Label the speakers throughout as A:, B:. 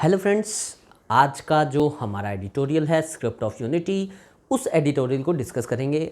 A: Hello friends, आज का जो हमारा एडिटोरियल है स्क्रिप्ट ऑफ यूनिटी, उस एडिटोरियल को डिस्कस करेंगे।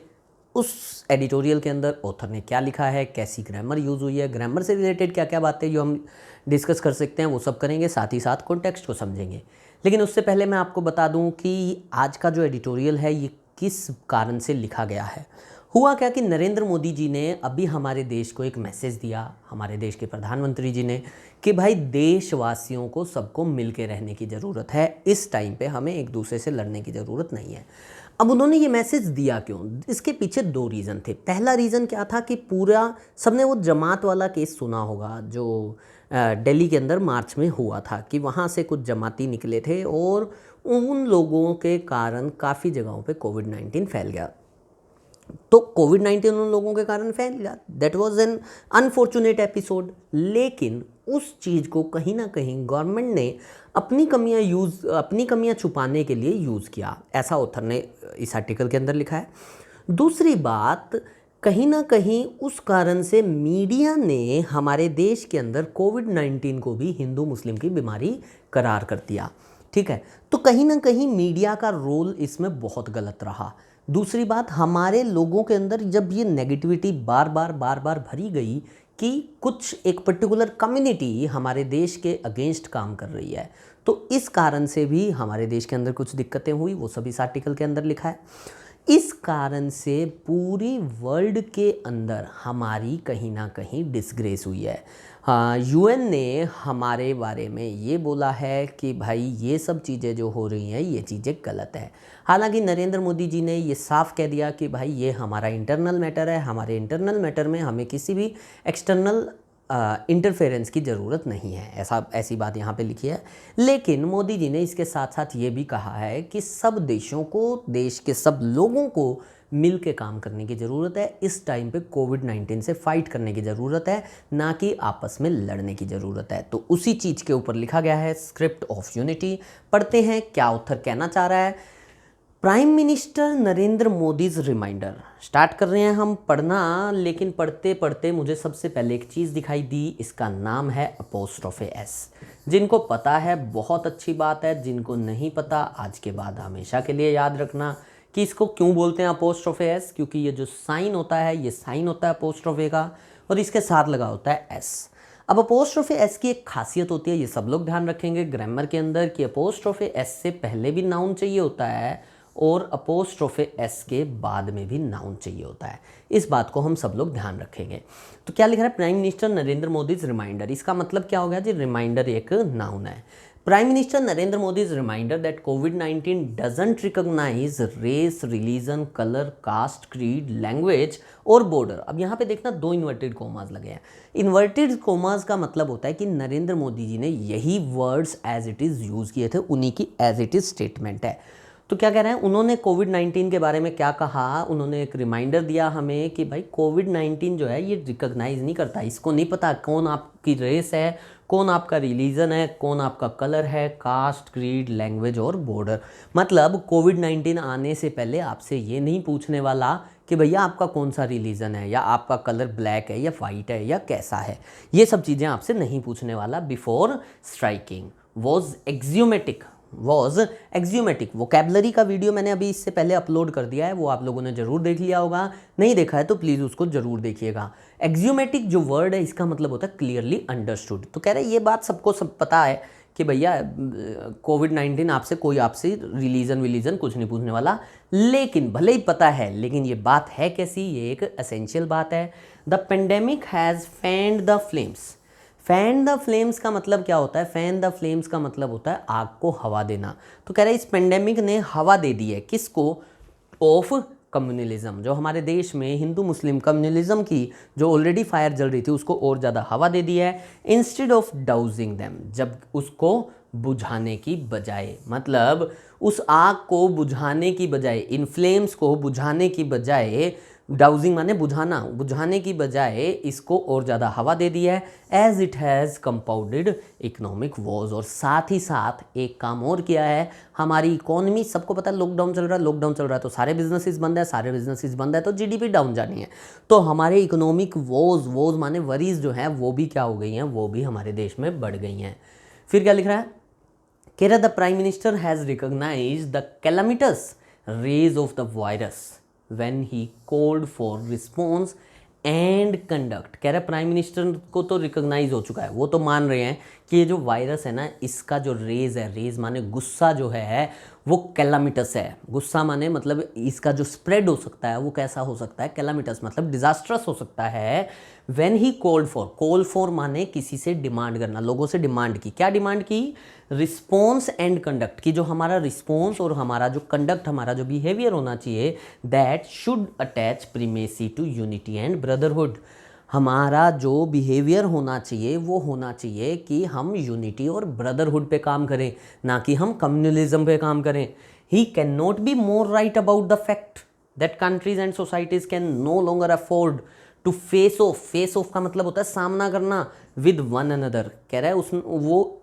A: उस एडिटोरियल के अंदर ऑथर ने क्या लिखा है, कैसी ग्रामर यूज़ हुई है, ग्रामर से रिलेटेड क्या क्या बातें जो हम डिस्कस कर सकते हैं वो सब करेंगे, साथ ही साथ कॉन्टेक्स्ट को समझेंगे। लेकिन उससे पहले मैं आपको बता दूं कि आज का जो एडिटोरियल है ये किस कारण से लिखा गया है। हुआ क्या कि नरेंद्र मोदी जी ने अभी हमारे देश को एक मैसेज दिया, हमारे देश के प्रधानमंत्री जी ने, कि भाई देशवासियों को सबको मिल के रहने की ज़रूरत है। इस टाइम पे हमें एक दूसरे से लड़ने की ज़रूरत नहीं है। अब उन्होंने ये मैसेज दिया क्यों? इसके पीछे दो रीज़न थे। पहला रीज़न क्या था कि पूरा सबने वो जमात वाला केस सुना होगा जो दिल्ली के अंदर मार्च में हुआ था, कि वहाँ से कुछ जमाती निकले थे और उन लोगों के कारण काफ़ी जगहों पे कोविड-19 फैल गया। तो कोविड-19 उन लोगों के कारण फैल गया, that was an unfortunate episode. लेकिन उस चीज़ को कहीं ना कहीं गवर्नमेंट ने अपनी कमियां छुपाने के लिए यूज़ किया, ऐसा ऑथर ने इस आर्टिकल के अंदर लिखा है। दूसरी बात, कहीं ना कहीं उस कारण से मीडिया ने हमारे देश के अंदर कोविड-19 को भी हिंदू मुस्लिम की बीमारी करार कर दिया। ठीक है, तो कहीं ना कहीं मीडिया का रोल इसमें बहुत गलत रहा। दूसरी बात, हमारे लोगों के अंदर जब ये नेगेटिविटी बार बार भरी गई कि कुछ एक पर्टिकुलर कम्युनिटी हमारे देश के अगेंस्ट काम कर रही है, तो इस कारण से भी हमारे देश के अंदर कुछ दिक्कतें हुई, वो सब इस आर्टिकल के अंदर लिखा है। इस कारण से पूरी वर्ल्ड के अंदर हमारी कहीं ना कहीं डिसग्रेस हुई है। हाँ, यूएन ने हमारे बारे में ये बोला है कि भाई ये सब चीज़ें जो हो रही हैं ये चीज़ें गलत है। हालांकि नरेंद्र मोदी जी ने ये साफ कह दिया कि भाई ये हमारा इंटरनल मैटर है, हमारे इंटरनल मैटर में हमें किसी भी एक्सटर्नल इंटरफेरेंस की ज़रूरत नहीं है, ऐसी बात यहाँ पे लिखी है। लेकिन मोदी जी ने इसके साथ साथ ये भी कहा है कि सब देशों को, देश के सब लोगों को मिल के काम करने की ज़रूरत है। इस टाइम पे कोविड-19 से फाइट करने की ज़रूरत है, ना कि आपस में लड़ने की ज़रूरत है। तो उसी चीज़ के ऊपर लिखा गया है स्क्रिप्ट ऑफ यूनिटी। पढ़ते हैं क्या ऑथर कहना चाह रहा है। Prime minister Narendra Modi's reminder. Start कर रहे हैं हम पढ़ना, लेकिन पढ़ते पढ़ते मुझे सबसे पहले एक चीज़ दिखाई दी, इसका नाम है अपोस्ट्रोफे एस। जिनको पता है बहुत अच्छी बात है, जिनको नहीं पता आज के बाद हमेशा के लिए याद रखना कि इसको क्यों बोलते हैं अपोस्ट्रोफे एस, क्योंकि ये जो साइन होता है ये साइन होता है अपोस्ट्रोफे का, और इसके साथ लगा होता है एस। अब अपोस्ट्रोफे एस की एक खासियत होती है, ये सब लोग ध्यान रखेंगे ग्रामर के अंदर, कि अपोस्ट्रोफे एस से पहले भी नाउन चाहिए होता है और अपोस्ट्रोफे एस के बाद में भी नाउन चाहिए होता है। इस बात को हम सब लोग ध्यान रखेंगे। तो क्या लिख रहा है, prime minister Narendra Modi's reminder. इसका मतलब क्या हो गया जी, रिमाइंडर एक नाउन है। Prime minister Narendra Modi's reminder that कोविड-19 doesn't recognise race, religion, colour, caste, creed, language और बॉर्डर। अब यहाँ पे देखना दो इन्वर्टेड कोमास लगे हैं। इन्वर्टेड कोमास का मतलब होता है कि नरेंद्र मोदी जी ने यही words as it is use किए थे, उन्हीं की एज इट इज़ स्टेटमेंट है। तो क्या कह रहे हैं, उन्होंने कोविड-19 के बारे में क्या कहा, उन्होंने एक रिमाइंडर दिया हमें कि भाई कोविड-19 जो है ये रिकॉग्नाइज नहीं करता, इसको नहीं पता कौन आपकी रेस है, कौन आपका रिलीजन है, कौन आपका कलर है, कास्ट, क्रीड, लैंग्वेज और बॉर्डर। मतलब कोविड-19 आने से पहले आपसे ये नहीं पूछने वाला कि भैया आपका कौन सा रिलीजन है, या आपका कलर ब्लैक है या वाइट है या कैसा है, ये सब चीज़ें आपसे नहीं पूछने वाला। Before striking was axiomatic vocabulary का वीडियो मैंने अभी इससे पहले अपलोड कर दिया है, वो आप लोगों ने ज़रूर देख लिया होगा। नहीं देखा है तो प्लीज़ उसको ज़रूर देखिएगा। एक्जियोमेटिक जो वर्ड है इसका मतलब होता है क्लियरली अंडरस्टूड। तो कह रहे हैं ये बात सबको सब पता है कि भैया कोविड-19 आपसे रिलीजन कुछ नहीं पूछने वाला। लेकिन भले ही पता है, लेकिन ये बात है कैसी, ये एक एसेंशियल बात है। The pandemic has fanned the flames. Fan the flames का मतलब क्या होता है, फैन द फ्लेम्स का मतलब होता है आग को हवा देना। तो कह रहे हैं इस पेंडेमिक ने हवा दे दी है, किसको, ऑफ कम्युनलिज्म। जो हमारे देश में हिंदू मुस्लिम कम्युनलिज्म की जो ऑलरेडी फायर जल रही थी उसको और ज़्यादा हवा दे दी है। इंस्टेड ऑफ डाउजिंग देम, जब उसको बुझाने की बजाय, मतलब उस आग को बुझाने की बजाय, इन फ्लेम्स को बुझाने की बजाय, डाउजिंग माने बुझाना, बुझाने की बजाय इसको और ज़्यादा हवा दे दी है। As it has compounded economic woes, और साथ ही साथ एक काम और किया है, हमारी इकोनॉमी, सबको पता है लॉकडाउन चल रहा है तो सारे बिजनेसेस बंद है तो जीडीपी डाउन जानी है। तो हमारे इकोनॉमिक वॉज माने वरीज जो हैं वो भी क्या हो गई हैं, वो भी हमारे देश में बढ़ गई हैं। फिर क्या लिख रहा है, कह रहा the prime minister has recognise the calamitous rage of the virus when he called for response and conduct. कह रहा है प्राइम मिनिस्टर को तो रिकॉग्नाइज हो चुका है, वो तो मान रहे हैं कि ये जो वायरस है ना, इसका जो रेज है, रेज माने गुस्सा जो है वो कैलामिटस है। गुस्सा माने मतलब इसका जो स्प्रेड हो सकता है वो कैसा हो सकता है, कैलामिटस मतलब डिजास्ट्रस हो सकता है। When he called for, call for माने किसी से डिमांड करना, लोगों से डिमांड की, क्या डिमांड की, रिस्पॉन्स एंड कंडक्ट की, जो हमारा रिस्पॉन्स और हमारा जो कंडक्ट, हमारा जो बिहेवियर होना चाहिए, that should attach primacy to unity and brotherhood. हमारा जो बिहेवियर होना चाहिए वो होना चाहिए कि हम यूनिटी और ब्रदरहुड पे काम करें, ना कि हम कम्युनलिज्म पे काम करें। He can not be more right about the fact that countries and societies can no longer afford to face off, face off का मतलब होता है सामना करना, विद वन अनदर। कह रहा है उस वो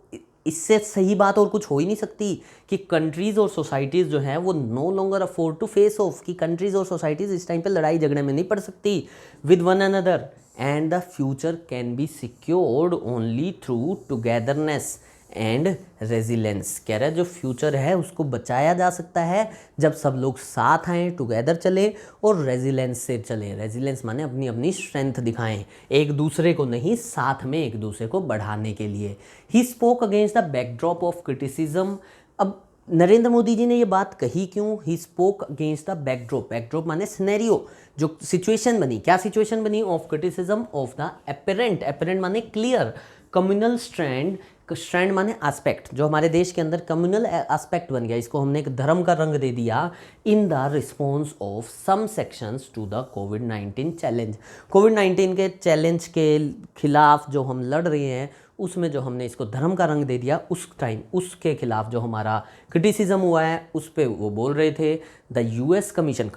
A: इससे सही बात और कुछ हो ही नहीं सकती कि कंट्रीज़ और सोसाइटीज़ जो हैं वो no longer afford to face off, कि कंट्रीज़ और सोसाइटीज़ इस टाइम पे लड़ाई झगड़े में नहीं पड़ सकती, with one another, and the future can be secured only through togetherness and resilience. कह रहा है जो फ्यूचर है उसको बचाया जा सकता है जब सब लोग साथ आएँ, टुगेदर चले और रेजिलेंस से चले। रेजिलेंस माने अपनी अपनी स्ट्रेंथ दिखाएं, एक दूसरे को नहीं, साथ में एक दूसरे को बढ़ाने के लिए। He spoke against the backdrop of criticism. अब नरेंद्र मोदी जी ने ये बात कही क्यों, he spoke against the backdrop, backdrop माने सिनेरियो, जो सिचुएशन बनी, क्या सिचुएशन बनी, of criticism of the apparent, apparent माने क्लियर, कम्युनल स्ट्रैंड, स्ट्रैंड माने एस्पेक्ट, जो हमारे देश के अंदर कम्युनल एस्पेक्ट बन गया, इसको हमने एक धर्म का रंग दे दिया, in the response of some sections to the कोविड-19 चैलेंज। कोविड-19 के चैलेंज के खिलाफ जो हम लड़ रहे हैं उसमें जो हमने इसको धर्म का रंग दे दिया, उस टाइम उसके खिलाफ जो हमारा क्रिटिसिज्म हुआ है उस पर वो बोल रहे थे। द यूएस कमीशन,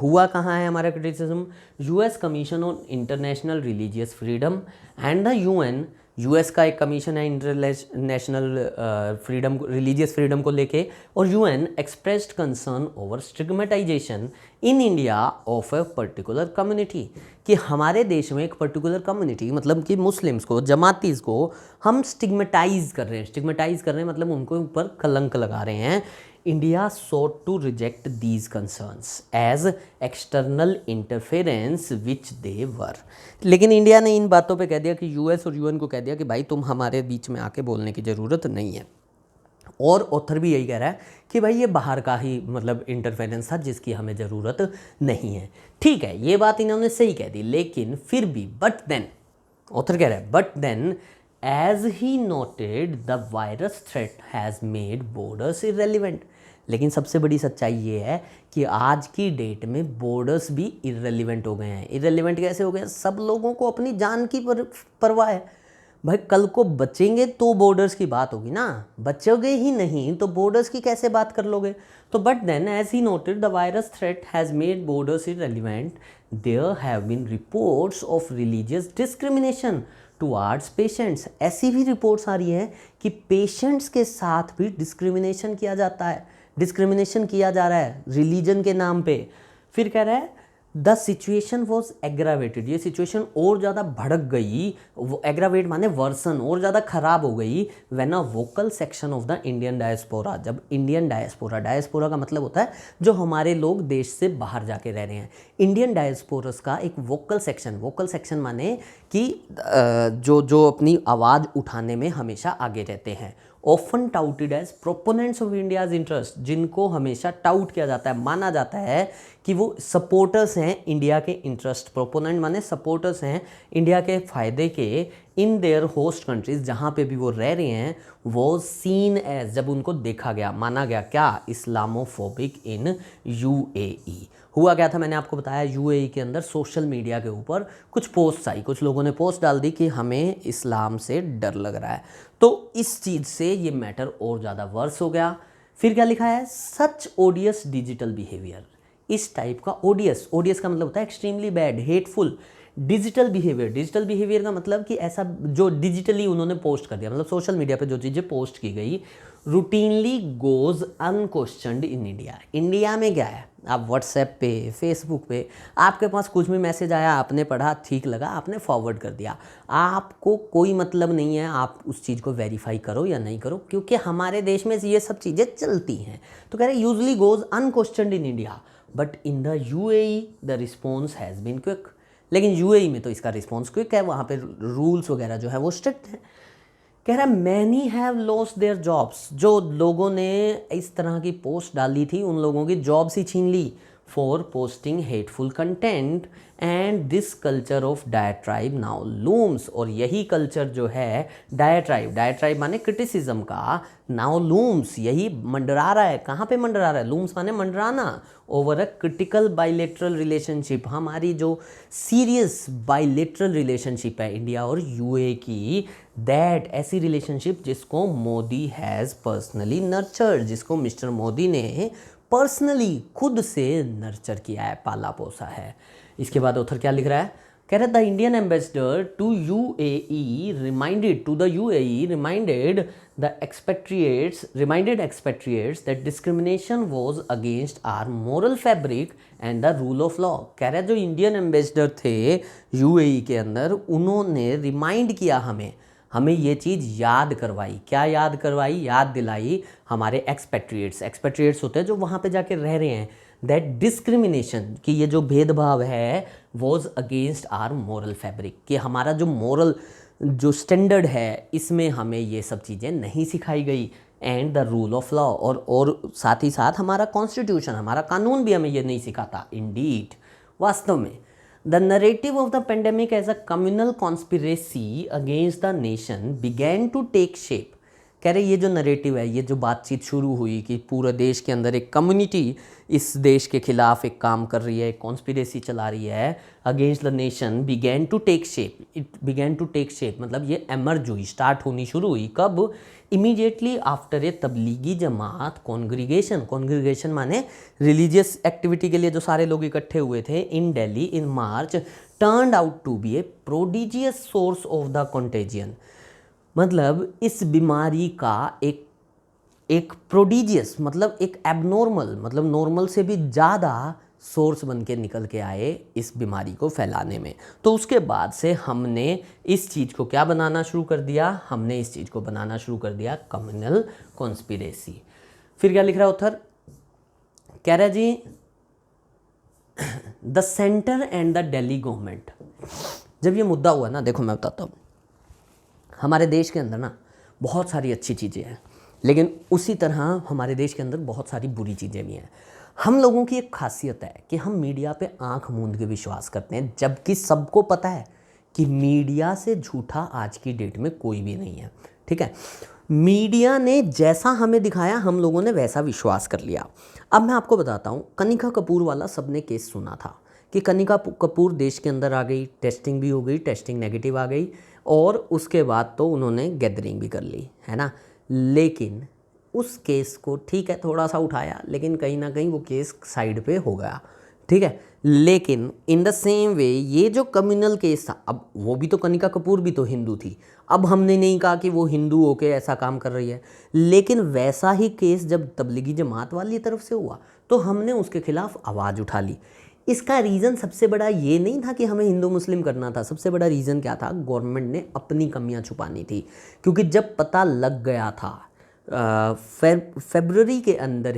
A: हुआ कहाँ है हमारा criticism, US commission on international religious freedom and the UN, US का एक कमीशन है इंटरनेशनल फ्रीडम, रिलीजियस फ्रीडम को लेके, और UN expressed concern over stigmatisation in India of a particular community, कि हमारे देश में एक पर्टिकुलर कम्युनिटी मतलब कि मुस्लिम्स को, जमातीज़ को हम स्टिग्मेटाइज कर रहे हैं, स्टिग्मेटाइज कर रहे हैं मतलब उनको ऊपर कलंक लगा रहे हैं। India sought to reject these concerns as external interference which they were। लेकिन इंडिया ने इन बातों पे कह दिया कि यूएस और यूएन को कह दिया कि भाई तुम हमारे बीच में आके बोलने की ज़रूरत नहीं है। और ऑथर भी यही कह रहा है कि भाई ये बाहर का ही मतलब इंटरफेरेंस था जिसकी हमें ज़रूरत नहीं है। ठीक है, ये बात इन्होंने सही कह दी, लेकिन फिर भी बट देन, ऑथर कह रहा है but then as he noted the virus threat has made borders irrelevant. लेकिन सबसे बड़ी सच्चाई ये है कि आज की डेट में बॉर्डर्स भी इरेलीवेंट हो गए हैं। इरेलीवेंट कैसे हो गए, सब लोगों को अपनी जान की परवाह है। भाई कल को बचेंगे तो बॉर्डर्स की बात होगी ना, बचोगे ही नहीं तो बॉर्डर्स की कैसे बात कर लोगे। तो but then as he noted the virus threat has made borders irrelevant, there have been reports of religious discrimination towards patients. ऐसी भी रिपोर्ट्स आ रही हैं कि पेशेंट्स के साथ भी डिस्क्रिमिनेशन किया जाता है, डिस्क्रिमिनेशन किया जा रहा है रिलीजन के नाम पे। फिर कह रहा है द सिचुएशन वॉज एग्रावेटेड, ये सिचुएशन और ज़्यादा भड़क गई, वो एग्रावेट माने वर्सन, और ज़्यादा ख़राब हो गई, when a vocal section of the Indian diaspora, जब इंडियन डायस्पोरा, डायस्पोरा का मतलब होता है जो हमारे लोग देश से बाहर जाके रह रहे हैं, इंडियन डायस्पोरस का एक वोकल सेक्शन, वोकल सेक्शन माने कि जो अपनी आवाज़ उठाने में हमेशा आगे रहते हैं, often touted as proponents of India's interest, जिनको हमेशा टाउट किया जाता है, माना जाता है कि वो सपोर्टर्स हैं इंडिया के इंटरेस्ट, प्रोपोनेंट माने सपोर्टर्स हैं इंडिया के फ़ायदे के, इन देयर होस्ट कंट्रीज़, जहाँ पे भी वो रह रहे हैं, वो सीन एज, जब उनको देखा गया, माना गया क्या, इस्लामोफोबिक इन यूएई। हुआ क्या था, मैंने आपको बताया यूएई के अंदर सोशल मीडिया के ऊपर कुछ पोस्ट आई, कुछ लोगों ने पोस्ट डाल दी कि हमें इस्लाम से डर लग रहा है, तो इस चीज़ से ये मैटर और ज़्यादा वर्स हो गया। फिर क्या लिखा है, सच ओडियस डिजिटल बिहेवियर, इस टाइप का ओडियस, ओडियस का मतलब होता है extremely bad, hateful digital behaviour का मतलब कि ऐसा जो डिजिटली उन्होंने पोस्ट कर दिया, मतलब सोशल मीडिया पे जो चीज़ें पोस्ट की गई routinely goes unquestioned in India. India में क्या है, आप व्हाट्सएप पे, फेसबुक पे आपके पास कुछ भी मैसेज आया, आपने पढ़ा, ठीक लगा, आपने फॉरवर्ड कर दिया, आपको कोई मतलब नहीं है आप उस चीज़ को वेरीफाई करो या नहीं करो, क्योंकि हमारे देश में ये सब चीज़ें चलती हैं। तो कह रहे usually goes unquestioned in India but in the UAE the response has been quick. लेकिन यूएई में तो इसका रिस्पॉन्स क्विक है, वहाँ पे रूल्स वगैरह जो है वो स्ट्रिक्ट हैं। कह रहा है many have lost their jobs, जो लोगों ने इस तरह की पोस्ट डाली थी उन लोगों की जॉब्स ही छीन ली for posting hateful content and this culture of diatribe now looms. और यही कल्चर जो है डायट्राइब माने क्रिटिसिज्म का, नाउ लूम्स यही मंडरा रहा है। कहाँ पे मंडरा रहा है, लूम्स माने मंडराना, over a critical bilateral relationship, हमारी जो सीरियस बाइलेटरल रिलेशनशिप है इंडिया और यूए की, दैट ऐसी रिलेशनशिप जिसको मोदी हैज़ पर्सनली नर्चर्ड, जिसको मिस्टर मोदी ने पर्सनली खुद से नर्चर किया है, पाला पोसा है। इसके बाद ऑथर क्या लिख रहा है, कह रहे the Indian ambassador to UAE reminded expatriates that discrimination was against our moral fabric and the rule of law। कह रहे जो इंडियन एम्बेसडर थे यूएई के अंदर, उन्होंने रिमाइंड किया हमें ये चीज़ याद करवाई। क्या याद करवाई, याद दिलाई हमारे एक्सपेट्रिएट्स होते हैं जो वहाँ पे जाके रह रहे हैं, दैट डिस्क्रिमिनेशन कि ये जो भेदभाव है was against our moral fabric, कि हमारा जो मोरल जो स्टैंडर्ड है इसमें हमें ये सब चीज़ें नहीं सिखाई गई, and the rule of law, और साथ ही साथ हमारा कॉन्स्टिट्यूशन, हमारा कानून भी हमें ये नहीं सिखाता। इंडीड, वास्तव में the narrative of the pandemic as a communal conspiracy against the nation began to take shape. कह रहे ये जो नरेटिव है, ये जो बातचीत शुरू हुई कि पूरे देश के अंदर एक कम्युनिटी इस देश के खिलाफ एक काम कर रही है, एक कॉन्स्पिरेसी चला रही है against the nation, began to take shape. It began to take shape मतलब ये एमर्ज हुई, स्टार्ट होनी शुरू हुई। कब, immediately after a Tablighi Jamaat congregation माने रिलीजियस एक्टिविटी के लिए जो सारे लोग इकट्ठे हुए थे in Delhi in March, turned out to be a prodigious source of the contagion. मतलब इस बीमारी का एक प्रोडिजियस मतलब एक एबनॉर्मल, मतलब नॉर्मल से भी ज़्यादा सोर्स बन के निकल के आए इस बीमारी को फैलाने में। तो उसके बाद से हमने इस चीज़ को क्या बनाना शुरू कर दिया, हमने इस चीज़ को बनाना शुरू कर दिया कम्युनल कॉन्स्पिरेसी। फिर क्या लिख रहा है ऑथर, कह रहा है जी the centre and the Delhi government. जब ये मुद्दा हुआ ना, देखो मैं बताता हूँ, हमारे देश के अंदर ना बहुत सारी अच्छी चीज़ें हैं, लेकिन उसी तरह हमारे देश के अंदर बहुत सारी बुरी चीज़ें भी हैं। हम लोगों की एक खासियत है कि हम मीडिया पे आंख मूंद के विश्वास करते हैं, जबकि सबको पता है कि मीडिया से झूठा आज की डेट में कोई भी नहीं है। ठीक है, मीडिया ने जैसा हमें दिखाया हम लोगों ने वैसा विश्वास कर लिया। अब मैं आपको बताता हूँ, कनिका कपूर वाला सबने केस सुना था कि कनिका कपूर देश के अंदर आ गई, टेस्टिंग भी हो गई, टेस्टिंग नेगेटिव आ गई, और उसके बाद तो उन्होंने गैदरिंग भी कर ली, है ना। लेकिन उस केस को ठीक है थोड़ा सा उठाया, लेकिन कहीं ना कहीं वो केस साइड पे हो गया, ठीक है। लेकिन इन द सेम वे ये जो कम्युनल केस था, अब वो भी तो कनिका कपूर भी तो हिंदू थी, अब हमने नहीं कहा कि वो हिंदू होके ऐसा काम कर रही है, लेकिन वैसा ही केस जब तबलीगी जमात वाली तरफ से हुआ तो हमने उसके खिलाफ आवाज़ उठा ली। इसका रीज़न सबसे बड़ा ये नहीं था कि हमें हिंदू मुस्लिम करना था, सबसे बड़ा रीज़न क्या था, गवर्नमेंट ने अपनी कमियां छुपानी थी। क्योंकि जब पता लग गया था फरवरी के अंदर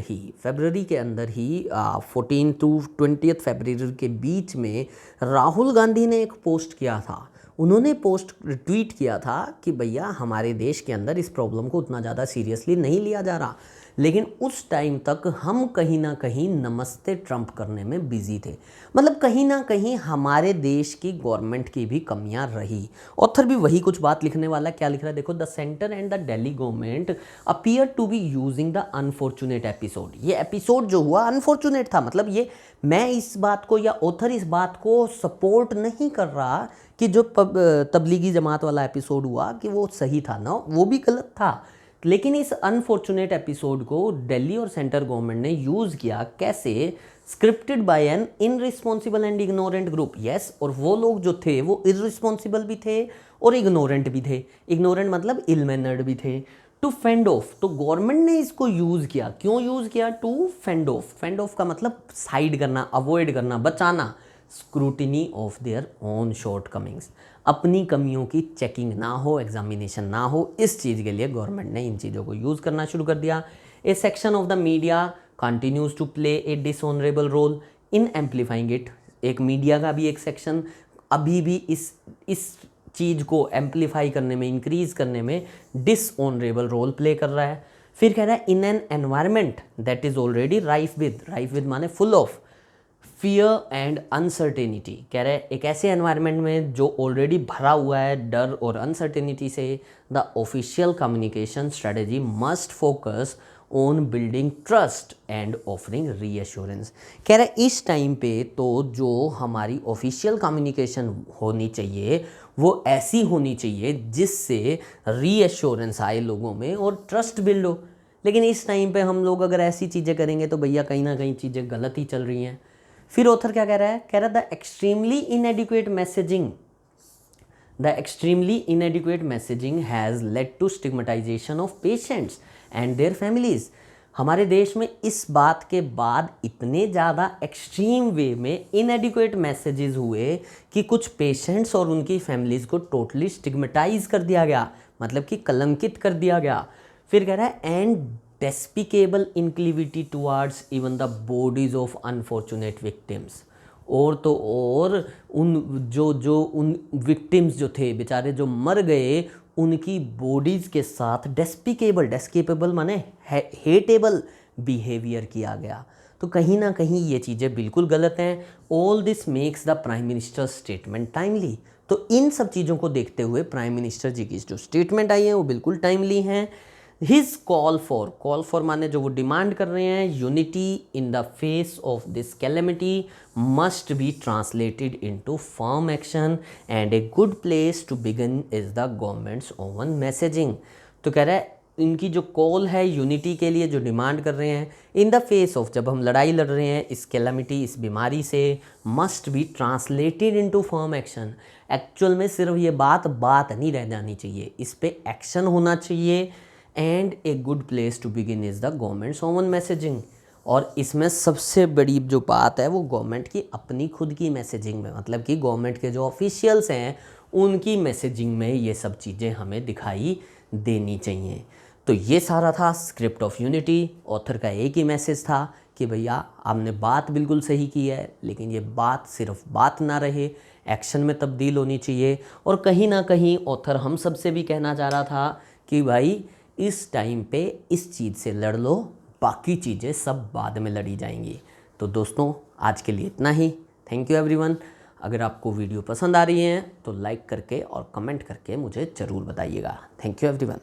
A: ही 14 to 20 फरवरी के बीच में राहुल गांधी ने एक पोस्ट किया था, उन्होंने पोस्ट ट्वीट किया था कि भैया हमारे देश के अंदर इस प्रॉब्लम को उतना ज़्यादा सीरियसली नहीं लिया जा रहा। लेकिन उस टाइम तक हम कहीं ना कहीं नमस्ते ट्रंप करने में बिजी थे, मतलब कहीं ना कहीं हमारे देश की गवर्नमेंट की भी कमियां रही। ऑथर भी वही कुछ बात लिखने वाला, क्या लिख रहा है देखो, the centre and the Delhi government appear to be using the unfortunate episode. ये एपिसोड जो हुआ अनफॉर्चुनेट था, मतलब ये मैं इस बात को या ऑथर इस बात को सपोर्ट नहीं कर रहा कि जो तबलीगी जमात वाला एपिसोड हुआ कि वो सही था ना, वो भी गलत था। लेकिन इस अनफॉर्चुनेट एपिसोड को दिल्ली और सेंट्रल गवर्नमेंट ने यूज़ किया कैसे, scripted by an irresponsible and ignorant group. Yes, और वो लोग जो थे वो इररिस्पॉन्सिबल भी थे और इग्नोरेंट भी थे। इग्नोरेंट मतलब इल मैनर्ड भी थे। टू फेंड ऑफ, तो गवर्नमेंट ने इसको यूज़ किया। क्यों यूज़ किया? To fend off. Fend off का मतलब साइड करना, अवॉइड करना, बचाना। Scrutiny of their own shortcomings, अपनी कमियों की चेकिंग ना हो, एग्जामिनेशन ना हो, इस चीज़ के लिए गवर्नमेंट ने इन चीज़ों को यूज़ करना शुरू कर दिया। A section of the media continues to play a dishonourable role in amplifying it. एक मीडिया का भी एक सेक्शन अभी भी इस चीज़ को एम्पलीफाई करने में, इंक्रीज करने में डिसऑनरेबल रोल प्ले कर रहा है। फिर कह रहा है in an environment that is already rife with माने full of fear and uncertainty. कह रहे हैं एक ऐसे एनवायरनमेंट में जो ऑलरेडी भरा हुआ है डर और अनसर्टेनिटी से, the official communication strategy must focus on building trust and offering reassurance. कह रहे हैं इस टाइम पे तो जो हमारी ऑफिशियल कम्युनिकेशन होनी चाहिए वो ऐसी होनी चाहिए जिससे रीअश्योरेंस आए लोगों में और ट्रस्ट बिल्ड हो। लेकिन इस टाइम पे हम लोग अगर ऐसी चीज़ें करेंगे तो भैया कहीं ना कहीं चीज़ें गलत ही चल रही हैं। फिर ऑथर क्या कह रहा है? कह रहा है the extremely inadequate messaging has led to stigmatisation of patients and their families. हमारे देश में इस बात के बाद इतने ज़्यादा एक्सट्रीम वे में इनएडिक्वेट मैसेजेस हुए कि कुछ पेशेंट्स और उनकी फैमिलीज़ को टोटली स्टिग्मेटाइज कर दिया गया, मतलब कि कलंकित कर दिया गया। फिर कह रहा है and despicable incivility towards even the bodies of unfortunate victims. और तो और उन विक्टिम्स जो थे बेचारे जो मर गए उनकी बॉडीज़ के साथ डेस्पिकेबल माने हेटेबल बिहेवियर किया गया। तो कहीं ना कहीं ये चीज़ें बिल्कुल गलत हैं। All this makes the prime minister statement timely. तो इन सब चीज़ों को देखते हुए प्राइम मिनिस्टर जी की जो स्टेटमेंट आई है वो बिल्कुल टाइमली हैं। हिज कॉल फॉर माने जो वो डिमांड कर रहे हैं, unity in the face of this calamity must be translated into firm action and a good place to begin is the government's own messaging. तो कह रहा है इनकी जो कॉल है यूनिटी के लिए, जो डिमांड कर रहे हैं, इन द फेस ऑफ, जब हम लड़ाई लड़ रहे हैं इस कैलेमिटी, इस बीमारी से, must be translated into firm action. Actual में सिर्फ ये बात नहीं रह जानी चाहिए, इस पे एक्शन होना चाहिए। And a good place to begin is the government's own messaging. और इसमें सबसे बड़ी जो बात है वो गवर्नमेंट की अपनी खुद की मैसेजिंग में, मतलब कि गवर्नमेंट के जो ऑफिशियल्स हैं उनकी मैसेजिंग में ये सब चीज़ें हमें दिखाई देनी चाहिए। तो ये सारा था स्क्रिप्ट ऑफ यूनिटी। ऑथर का एक ही मैसेज था कि भैया आपने बात बिल्कुल सही की है, लेकिन ये बात सिर्फ बात ना रहे, एक्शन में तब्दील होनी चाहिए। और कहीं ना कहीं ऑथर हम सब से भी कहना चाह रहा था कि भाई इस टाइम पे इस चीज़ से लड़ लो, बाकी चीज़ें सब बाद में लड़ी जाएंगी। तो दोस्तों आज के लिए इतना ही। Thank you everyone. अगर आपको वीडियो पसंद आ रही है तो लाइक करके और कमेंट करके मुझे ज़रूर बताइएगा। Thank you everyone.